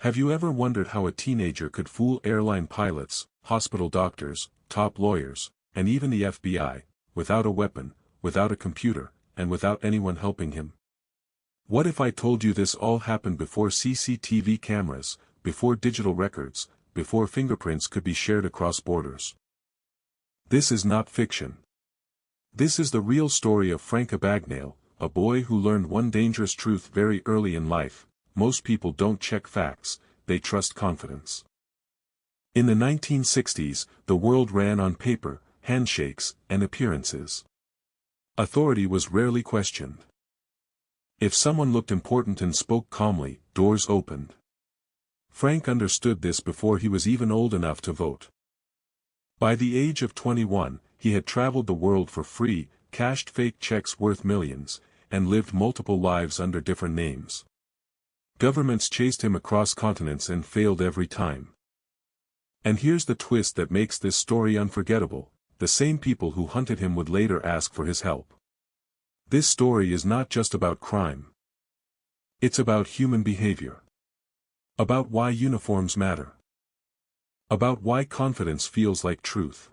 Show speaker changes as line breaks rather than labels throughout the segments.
Have you ever wondered how a teenager could fool airline pilots, hospital doctors, top lawyers, and even the FBI, without a weapon, without a computer, and without anyone helping him? What if I told you this all happened before CCTV cameras, before digital records, before fingerprints could be shared across borders? This is not fiction. This is the real story of Frank Abagnale, a boy who learned one dangerous truth very early in life: most people don't check facts, they trust confidence. In the 1960s, the world ran on paper, handshakes, and appearances. Authority was rarely questioned. If someone looked important and spoke calmly, doors opened. Frank understood this before he was even old enough to vote. By the age of 21, he had traveled the world for free, cashed fake checks worth millions, and lived multiple lives under different names. Governments chased him across continents and failed every time. And here's the twist that makes this story unforgettable: the same people who hunted him would later ask for his help. This story is not just about crime. It's about human behavior. About why uniforms matter. About why confidence feels like truth.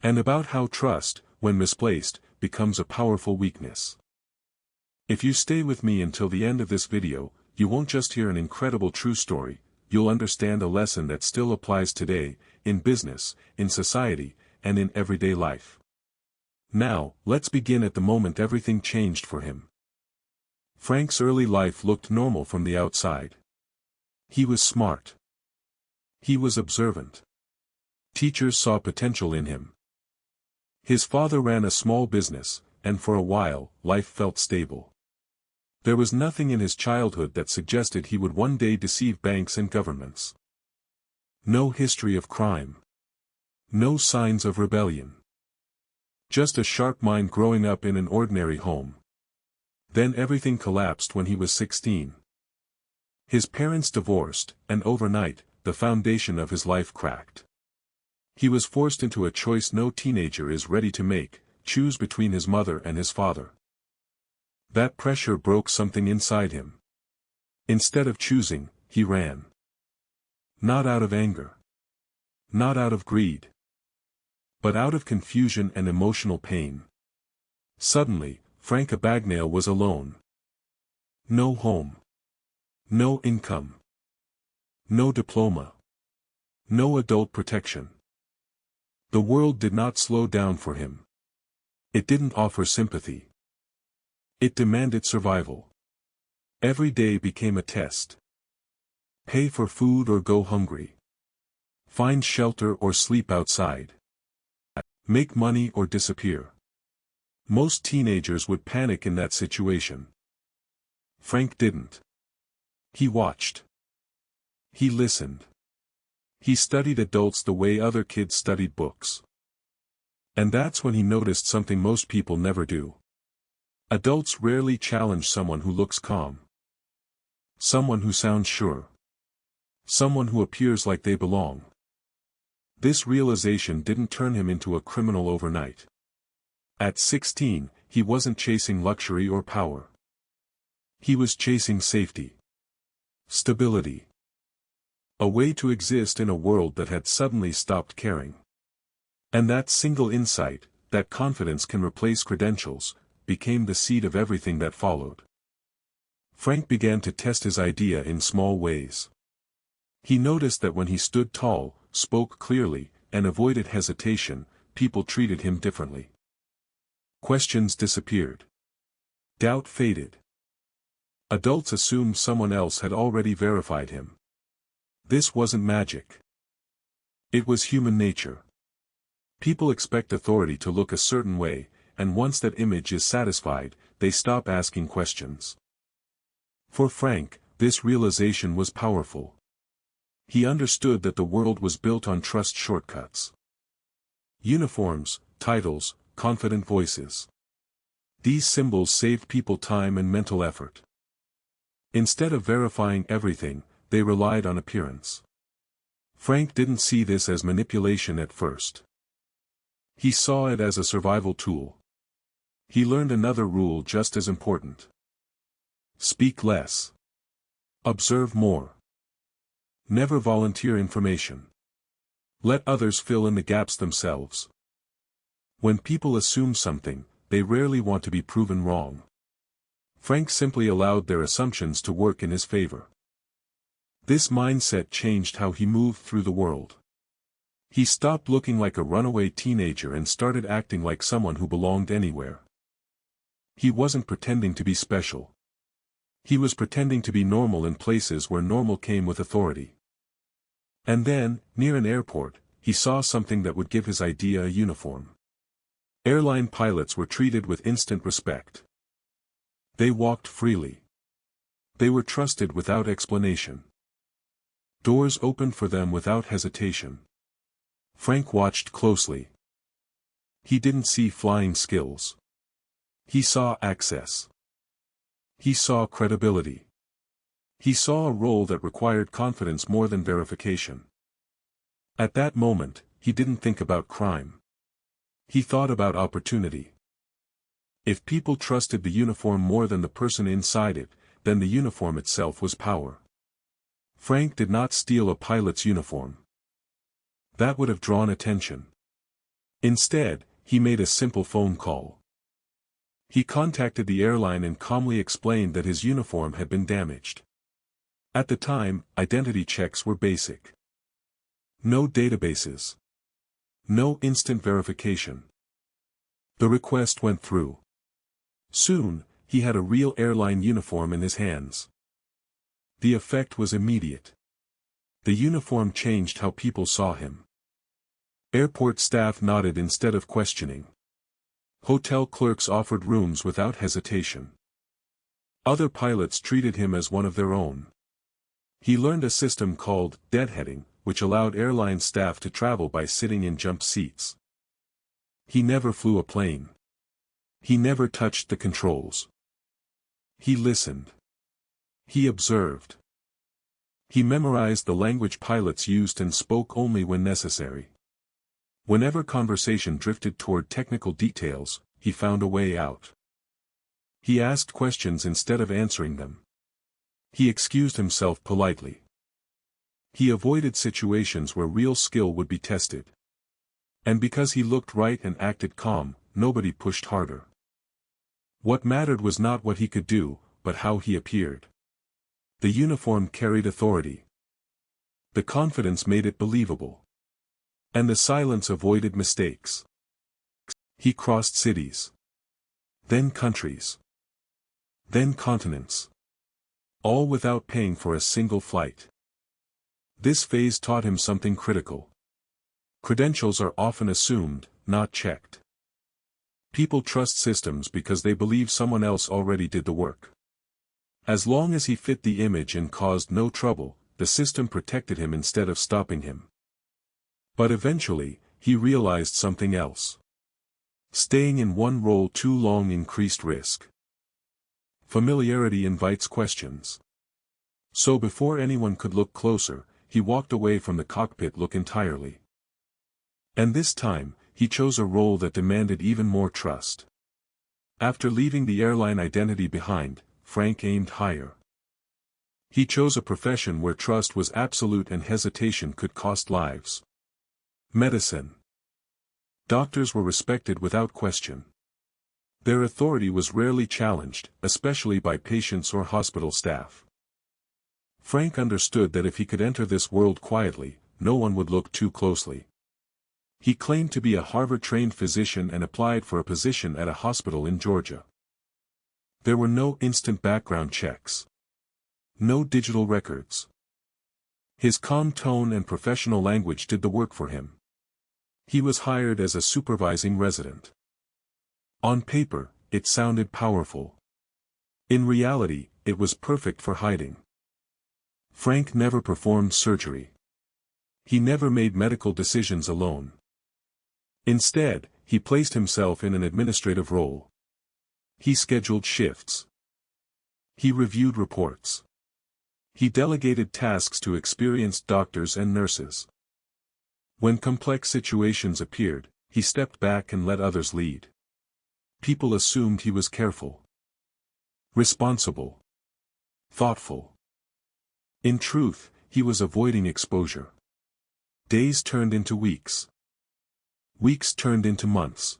And about how trust, when misplaced, becomes a powerful weakness. If you stay with me until the end of this video, you won't just hear an incredible true story, you'll understand a lesson that still applies today, in business, in society, and in everyday life. Now, let's begin at the moment everything changed for him. Frank's early life looked normal from the outside. He was smart. He was observant. Teachers saw potential in him. His father ran a small business, and for a while, life felt stable. There was nothing in his childhood that suggested he would one day deceive banks and governments. No history of crime. No signs of rebellion. Just a sharp mind growing up in an ordinary home. Then everything collapsed when he was 16. His parents divorced, and overnight, the foundation of his life cracked. He was forced into a choice no teenager is ready to make: choose between his mother and his father. That pressure broke something inside him. Instead of choosing, he ran. Not out of anger. Not out of greed. But out of confusion and emotional pain. Suddenly, Frank Abagnale was alone. No home. No income. No diploma. No adult protection. The world did not slow down for him. It didn't offer sympathy. It demanded survival. Every day became a test. Pay for food or go hungry. Find shelter or sleep outside. Make money or disappear. Most teenagers would panic in that situation. Frank didn't. He watched. He listened. He studied adults the way other kids studied books. And that's when he noticed something most people never do. Adults rarely challenge someone who looks calm. Someone who sounds sure. Someone who appears like they belong. This realization didn't turn him into a criminal overnight. At 16, he wasn't chasing luxury or power. He was chasing safety. Stability. A way to exist in a world that had suddenly stopped caring. And that single insight, that confidence can replace credentials, became the seed of everything that followed. Frank began to test his idea in small ways. He noticed that when he stood tall, spoke clearly, and avoided hesitation, people treated him differently. Questions disappeared. Doubt faded. Adults assumed someone else had already verified him. This wasn't magic. It was human nature. People expect authority to look a certain way, and once that image is satisfied, they stop asking questions. For Frank, this realization was powerful. He understood that the world was built on trust shortcuts. Uniforms, titles, confident voices. These symbols saved people time and mental effort. Instead of verifying everything, they relied on appearance. Frank didn't see this as manipulation at first. He saw it as a survival tool. He learned another rule just as important. Speak less. Observe more. Never volunteer information. Let others fill in the gaps themselves. When people assume something, they rarely want to be proven wrong. Frank simply allowed their assumptions to work in his favor. This mindset changed how he moved through the world. He stopped looking like a runaway teenager and started acting like someone who belonged anywhere. He wasn't pretending to be special. He was pretending to be normal in places where normal came with authority. And then, near an airport, he saw something that would give his idea a uniform. Airline pilots were treated with instant respect. They walked freely. They were trusted without explanation. Doors opened for them without hesitation. Frank watched closely. He didn't see flying skills. He saw access. He saw credibility. He saw a role that required confidence more than verification. At that moment, he didn't think about crime. He thought about opportunity. If people trusted the uniform more than the person inside it, then the uniform itself was power. Frank did not steal a pilot's uniform. That would have drawn attention. Instead, he made a simple phone call. He contacted the airline and calmly explained that his uniform had been damaged. At the time, identity checks were basic. No databases. No instant verification. The request went through. Soon, he had a real airline uniform in his hands. The effect was immediate. The uniform changed how people saw him. Airport staff nodded instead of questioning. Hotel clerks offered rooms without hesitation. Other pilots treated him as one of their own. He learned a system called deadheading, which allowed airline staff to travel by sitting in jump seats. He never flew a plane. He never touched the controls. He listened. He observed. He memorized the language pilots used and spoke only when necessary. Whenever conversation drifted toward technical details, he found a way out. He asked questions instead of answering them. He excused himself politely. He avoided situations where real skill would be tested. And because he looked right and acted calm, nobody pushed harder. What mattered was not what he could do, but how he appeared. The uniform carried authority. The confidence made it believable. And the silence avoided mistakes. He crossed cities. Then countries. Then continents. All without paying for a single flight. This phase taught him something critical. Credentials are often assumed, not checked. People trust systems because they believe someone else already did the work. As long as he fit the image and caused no trouble, the system protected him instead of stopping him. But eventually, he realized something else. Staying in one role too long increased risk. Familiarity invites questions. So before anyone could look closer, he walked away from the cockpit look entirely. And this time, he chose a role that demanded even more trust. After leaving the airline identity behind, Frank aimed higher. He chose a profession where trust was absolute and hesitation could cost lives. Medicine. Doctors were respected without question. Their authority was rarely challenged, especially by patients or hospital staff. Frank understood that if he could enter this world quietly, no one would look too closely. He claimed to be a Harvard-trained physician and applied for a position at a hospital in Georgia. There were no instant background checks. No digital records. His calm tone and professional language did the work for him. He was hired as a supervising resident. On paper, it sounded powerful. In reality, it was perfect for hiding. Frank never performed surgery. He never made medical decisions alone. Instead, he placed himself in an administrative role. He scheduled shifts. He reviewed reports. He delegated tasks to experienced doctors and nurses. When complex situations appeared, he stepped back and let others lead. People assumed he was careful, responsible, thoughtful. In truth, He was avoiding exposure. Days turned into weeks. Weeks turned into months.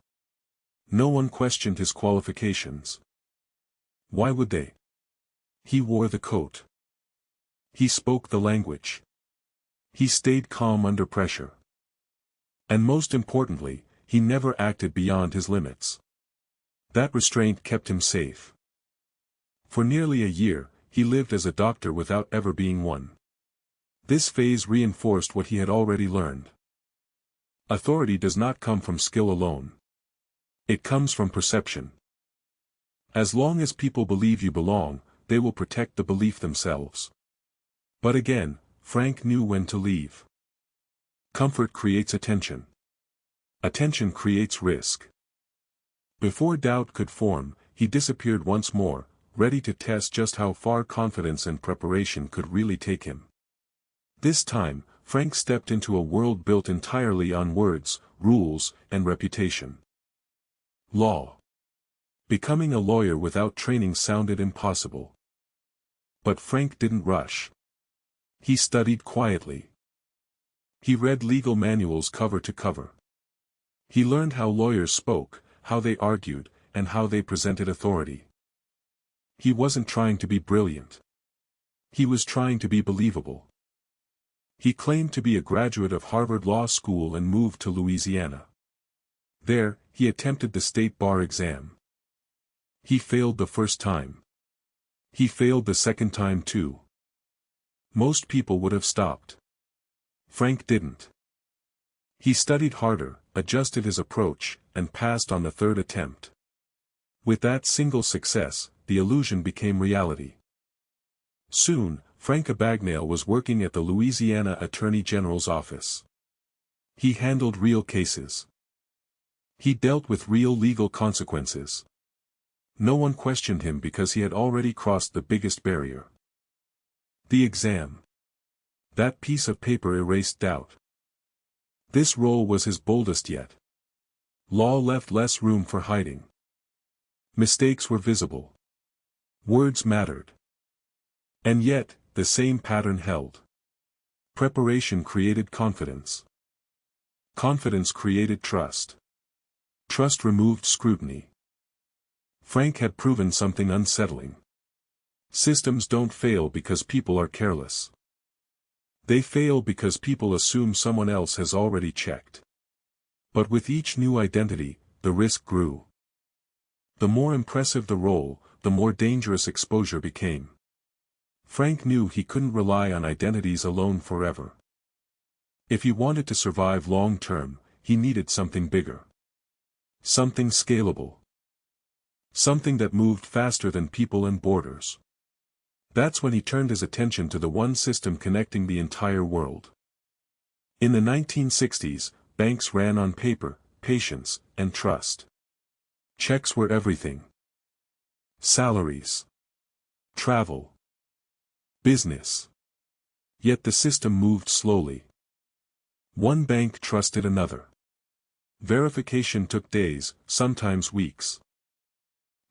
No one questioned his qualifications. Why would they? He wore the coat. He spoke the language. He stayed calm under pressure. And most importantly, he never acted beyond his limits. That restraint kept him safe. For nearly a year, he lived as a doctor without ever being one. This phase reinforced what he had already learned. Authority does not come from skill alone. It comes from perception. As long as people believe you belong, they will protect the belief themselves. But again, Frank knew when to leave. Comfort creates attention. Attention creates risk. Before doubt could form, he disappeared once more, ready to test just how far confidence and preparation could really take him. This time, Frank stepped into a world built entirely on words, rules, and reputation. Law. Becoming a lawyer without training sounded impossible. But Frank didn't rush. He studied quietly. He read legal manuals cover to cover. He learned how lawyers spoke, how they argued, and how they presented authority. He wasn't trying to be brilliant. He was trying to be believable. He claimed to be a graduate of Harvard Law School and moved to Louisiana. There, he attempted the state bar exam. He failed the first time. He failed the second time too. Most people would have stopped. Frank didn't. He studied harder, adjusted his approach, and passed on the third attempt. With that single success, the illusion became reality. Soon, Frank Abagnale was working at the Louisiana Attorney General's office. He handled real cases. He dealt with real legal consequences. No one questioned him because he had already crossed the biggest barrier. The exam. That piece of paper erased doubt. This role was his boldest yet. Law left less room for hiding. Mistakes were visible. Words mattered. And yet, the same pattern held. Preparation created confidence. Confidence created trust. Trust removed scrutiny. Frank had proven something unsettling. Systems don't fail because people are careless. They fail because people assume someone else has already checked. But with each new identity, the risk grew. The more impressive the role, the more dangerous exposure became. Frank knew he couldn't rely on identities alone forever. If he wanted to survive long-term, he needed something bigger. Something scalable. Something that moved faster than people and borders. That's when he turned his attention to the one system connecting the entire world. In the 1960s, banks ran on paper, patience, and trust. Checks were everything. Salaries. Travel. Business. Yet the system moved slowly. One bank trusted another. Verification took days, sometimes weeks.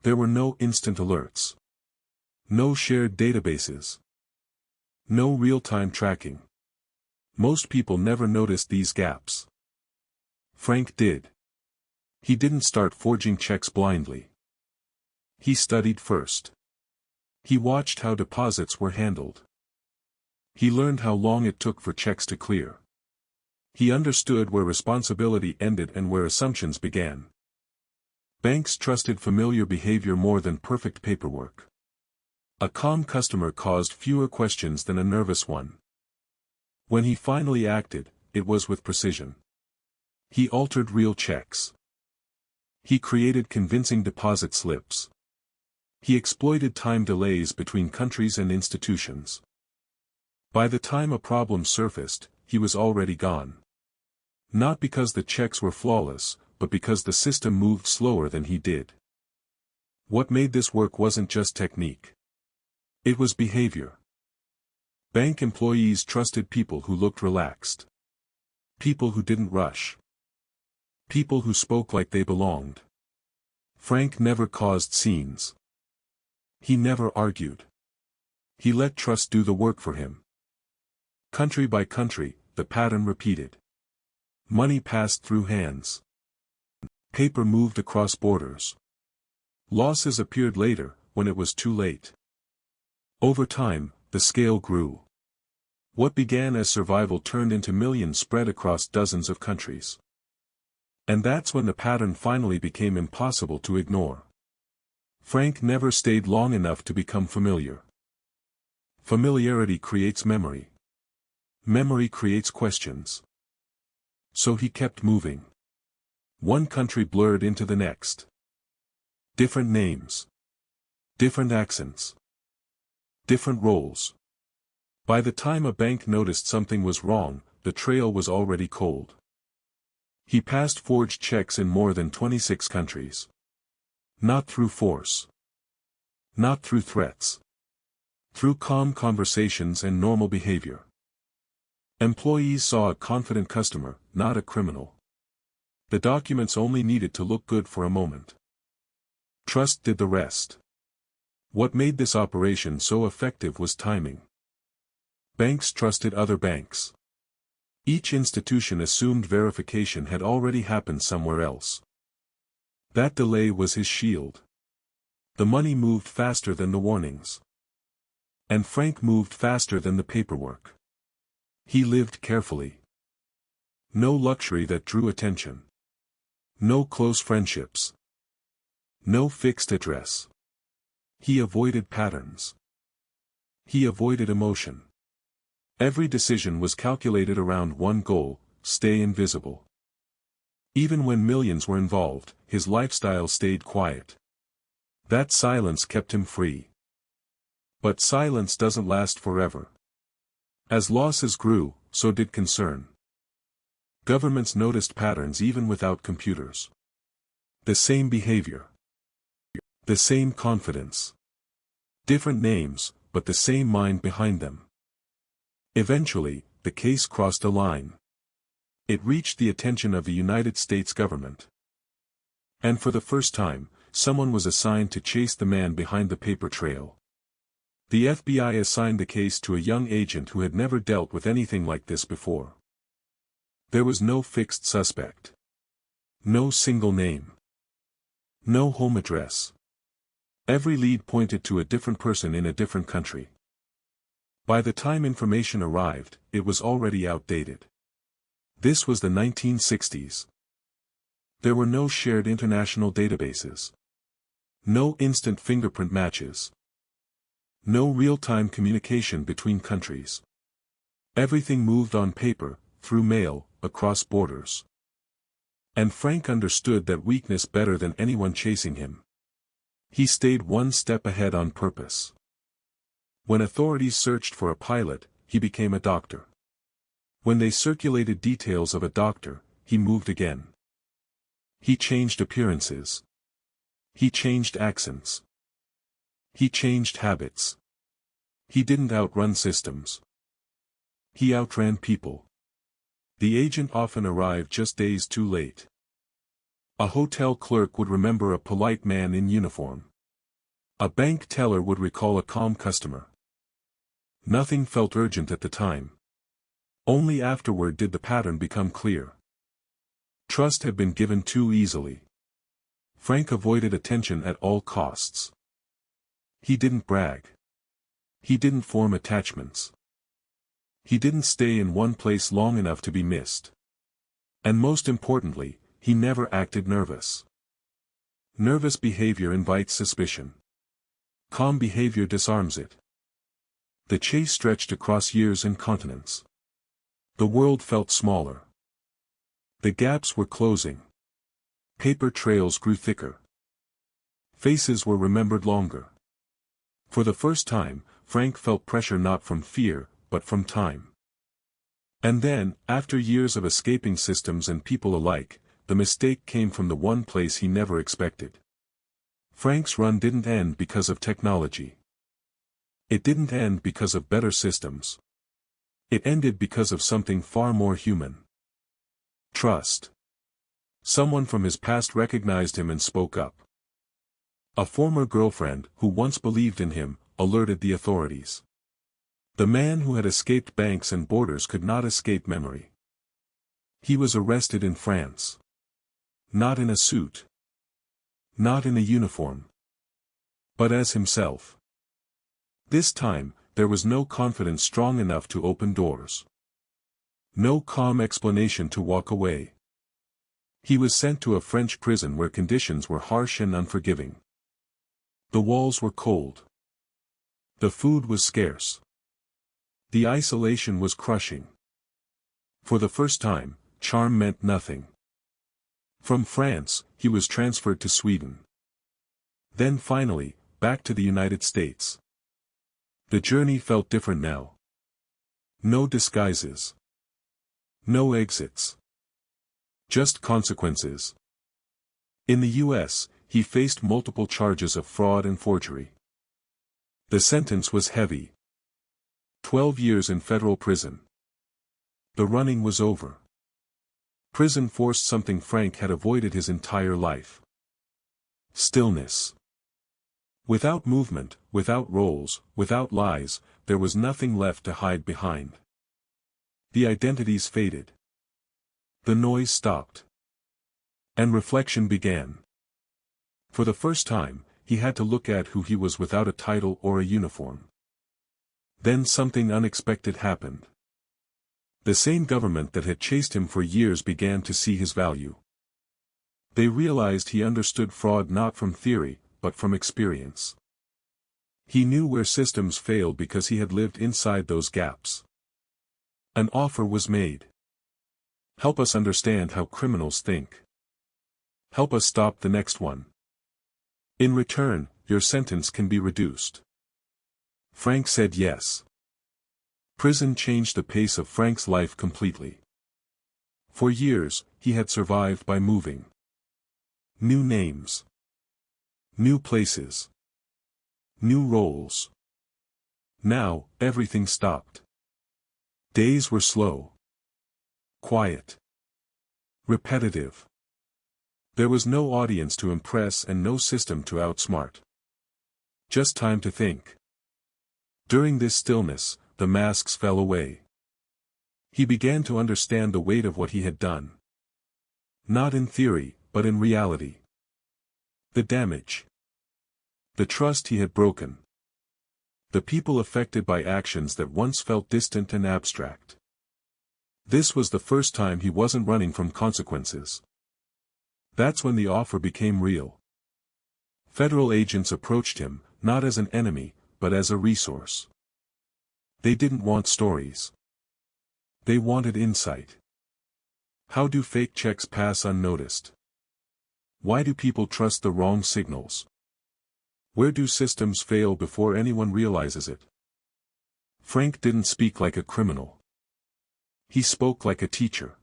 There were no instant alerts. No shared databases. No real-time tracking. Most people never noticed these gaps. Frank did. He didn't start forging checks blindly. He studied first. He watched how deposits were handled. He learned how long it took for checks to clear. He understood where responsibility ended and where assumptions began. Banks trusted familiar behavior more than perfect paperwork. A calm customer caused fewer questions than a nervous one. When he finally acted, it was with precision. He altered real checks. He created convincing deposit slips. He exploited time delays between countries and institutions. By the time a problem surfaced, he was already gone. Not because the checks were flawless, but because the system moved slower than he did. What made this work wasn't just technique. It was behavior. Bank employees trusted people who looked relaxed. People who didn't rush. People who spoke like they belonged. Frank never caused scenes. He never argued. He let trust do the work for him. Country by country, the pattern repeated. Money passed through hands. Paper moved across borders. Losses appeared later, when it was too late. Over time, the scale grew. What began as survival turned into millions spread across dozens of countries. And that's when the pattern finally became impossible to ignore. Frank never stayed long enough to become familiar. Familiarity creates memory. Memory creates questions. So he kept moving. One country blurred into the next. Different names. Different accents. Different roles. By the time a bank noticed something was wrong, the trail was already cold. He passed forged checks in more than 26 countries. Not through force. Not through threats. Through calm conversations and normal behavior. Employees saw a confident customer, not a criminal. The documents only needed to look good for a moment. Trust did the rest. What made this operation so effective was timing. Banks trusted other banks. Each institution assumed verification had already happened somewhere else. That delay was his shield. The money moved faster than the warnings. And Frank moved faster than the paperwork. He lived carefully. No luxury that drew attention. No close friendships. No fixed address. He avoided patterns. He avoided emotion. Every decision was calculated around one goal: stay invisible. Even when millions were involved, his lifestyle stayed quiet. That silence kept him free. But silence doesn't last forever. As losses grew, so did concern. Governments noticed patterns even without computers. The same behavior. The same confidence. Different names, but the same mind behind them. Eventually, the case crossed a line. It reached the attention of the United States government. And for the first time, someone was assigned to chase the man behind the paper trail. The FBI assigned the case to a young agent who had never dealt with anything like this before. There was no fixed suspect. No single name. No home address. Every lead pointed to a different person in a different country. By the time information arrived, it was already outdated. This was the 1960s. There were no shared international databases. No instant fingerprint matches. No real-time communication between countries. Everything moved on paper, through mail, across borders. And Frank understood that weakness better than anyone chasing him. He stayed one step ahead on purpose. When authorities searched for a pilot, he became a doctor. When they circulated details of a doctor, he moved again. He changed appearances. He changed accents. He changed habits. He didn't outrun systems. He outran people. The agent often arrived just days too late. A hotel clerk would remember a polite man in uniform. A bank teller would recall a calm customer. Nothing felt urgent at the time. Only afterward did the pattern become clear. Trust had been given too easily. Frank avoided attention at all costs. He didn't brag. He didn't form attachments. He didn't stay in one place long enough to be missed. And most importantly, he never acted nervous. Nervous behavior invites suspicion. Calm behavior disarms it. The chase stretched across years and continents. The world felt smaller. The gaps were closing. Paper trails grew thicker. Faces were remembered longer. For the first time, Frank felt pressure not from fear, but from time. And then, after years of escaping systems and people alike, the mistake came from the one place he never expected. Frank's run didn't end because of technology. It didn't end because of better systems. It ended because of something far more human. Trust. Someone from his past recognized him and spoke up. A former girlfriend, who once believed in him, alerted the authorities. The man who had escaped banks and borders could not escape memory. He was arrested in France. Not in a suit. Not in a uniform. But as himself. This time, there was no confidence strong enough to open doors. No calm explanation to walk away. He was sent to a French prison where conditions were harsh and unforgiving. The walls were cold. The food was scarce. The isolation was crushing. For the first time, charm meant nothing. From France, he was transferred to Sweden. Then finally, back to the United States. The journey felt different now. No disguises. No exits. Just consequences. In the U.S., he faced multiple charges of fraud and forgery. The sentence was heavy. 12 years in federal prison. The running was over. Prison forced something Frank had avoided his entire life. Stillness. Without movement, without roles, without lies, there was nothing left to hide behind. The identities faded. The noise stopped. And reflection began. For the first time, he had to look at who he was without a title or a uniform. Then something unexpected happened. The same government that had chased him for years began to see his value. They realized he understood fraud not from theory, but from experience. He knew where systems failed because he had lived inside those gaps. An offer was made. Help us understand how criminals think. Help us stop the next one. In return, your sentence can be reduced. Frank said yes. Prison changed the pace of Frank's life completely. For years, he had survived by moving. New names. New places. New roles. Now, everything stopped. Days were slow. Quiet. Repetitive. There was no audience to impress and no system to outsmart. Just time to think. During this stillness, the masks fell away. He began to understand the weight of what he had done. Not in theory, but in reality. The damage. The trust he had broken. The people affected by actions that once felt distant and abstract. This was the first time he wasn't running from consequences. That's when the offer became real. Federal agents approached him, not as an enemy, but as a resource. They didn't want stories. They wanted insight. How do fake checks pass unnoticed? Why do people trust the wrong signals? Where do systems fail before anyone realizes it? Frank didn't speak like a criminal. He spoke like a teacher.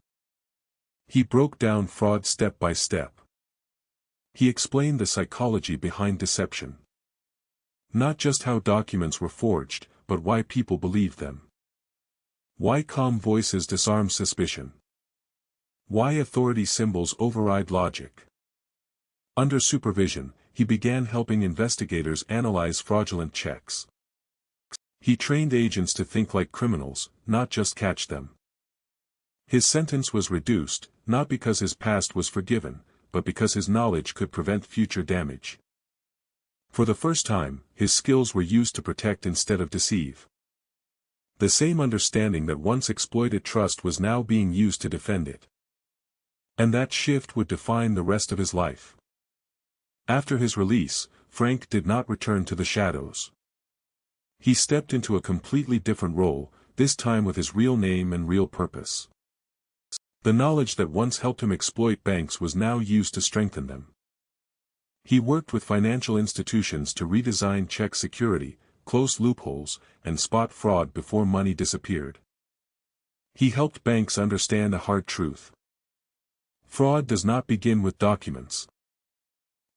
He broke down fraud step by step. He explained the psychology behind deception. Not just how documents were forged, but why people believed them. Why calm voices disarm suspicion. Why authority symbols override logic. Under supervision, he began helping investigators analyze fraudulent checks. He trained agents to think like criminals, not just catch them. His sentence was reduced, not because his past was forgiven, but because his knowledge could prevent future damage. For the first time, his skills were used to protect instead of deceive. The same understanding that once exploited trust was now being used to defend it. And that shift would define the rest of his life. After his release, Frank did not return to the shadows. He stepped into a completely different role, this time with his real name and real purpose. The knowledge that once helped him exploit banks was now used to strengthen them. He worked with financial institutions to redesign check security, close loopholes, and spot fraud before money disappeared. He helped banks understand a hard truth. Fraud does not begin with documents.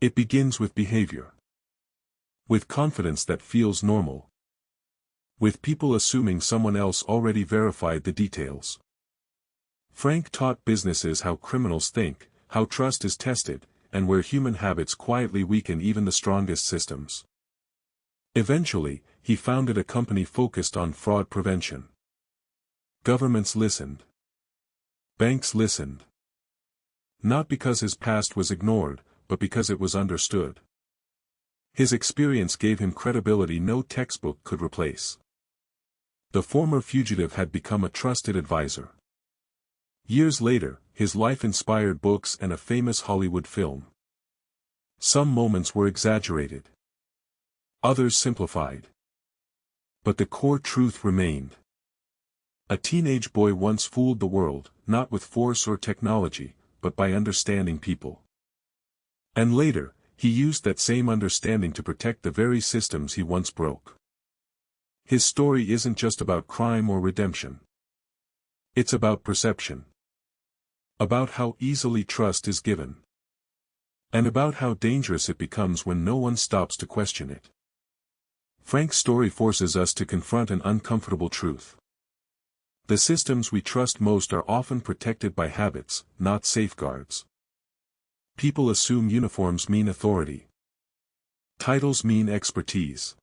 It begins with behavior. With confidence that feels normal. With people assuming someone else already verified the details. Frank taught businesses how criminals think, how trust is tested, and where human habits quietly weaken even the strongest systems. Eventually, he founded a company focused on fraud prevention. Governments listened. Banks listened. Not because his past was ignored, but because it was understood. His experience gave him credibility no textbook could replace. The former fugitive had become a trusted advisor. Years later, his life inspired books and a famous Hollywood film. Some moments were exaggerated. Others simplified. But the core truth remained. A teenage boy once fooled the world, not with force or technology, but by understanding people. And later, he used that same understanding to protect the very systems he once broke. His story isn't just about crime or redemption. It's about perception. About how easily trust is given. And about how dangerous it becomes when no one stops to question it. Frank's story forces us to confront an uncomfortable truth. The systems we trust most are often protected by habits, not safeguards. People assume uniforms mean authority. Titles mean expertise.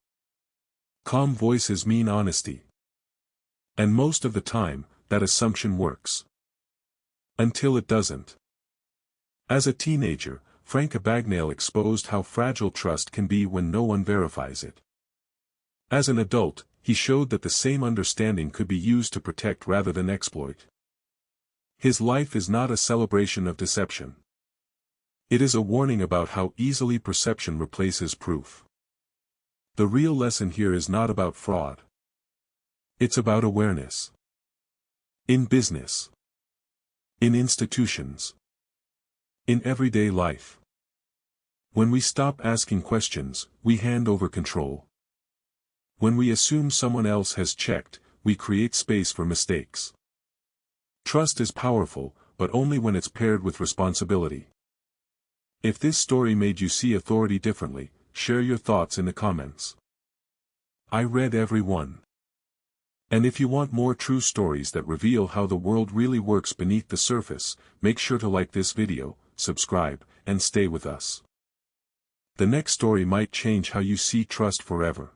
Calm voices mean honesty. And most of the time, that assumption works. Until it doesn't. As a teenager, Frank Abagnale exposed how fragile trust can be when no one verifies it. As an adult, he showed that the same understanding could be used to protect rather than exploit. His life is not a celebration of deception. It is a warning about how easily perception replaces proof. The real lesson here is not about fraud. It's about awareness. In business. In institutions. In everyday life. When we stop asking questions, we hand over control. When we assume someone else has checked, we create space for mistakes. Trust is powerful, but only when it's paired with responsibility. If this story made you see authority differently, share your thoughts in the comments. I read every one. And if you want more true stories that reveal how the world really works beneath the surface, make sure to like this video, subscribe, and stay with us. The next story might change how you see trust forever.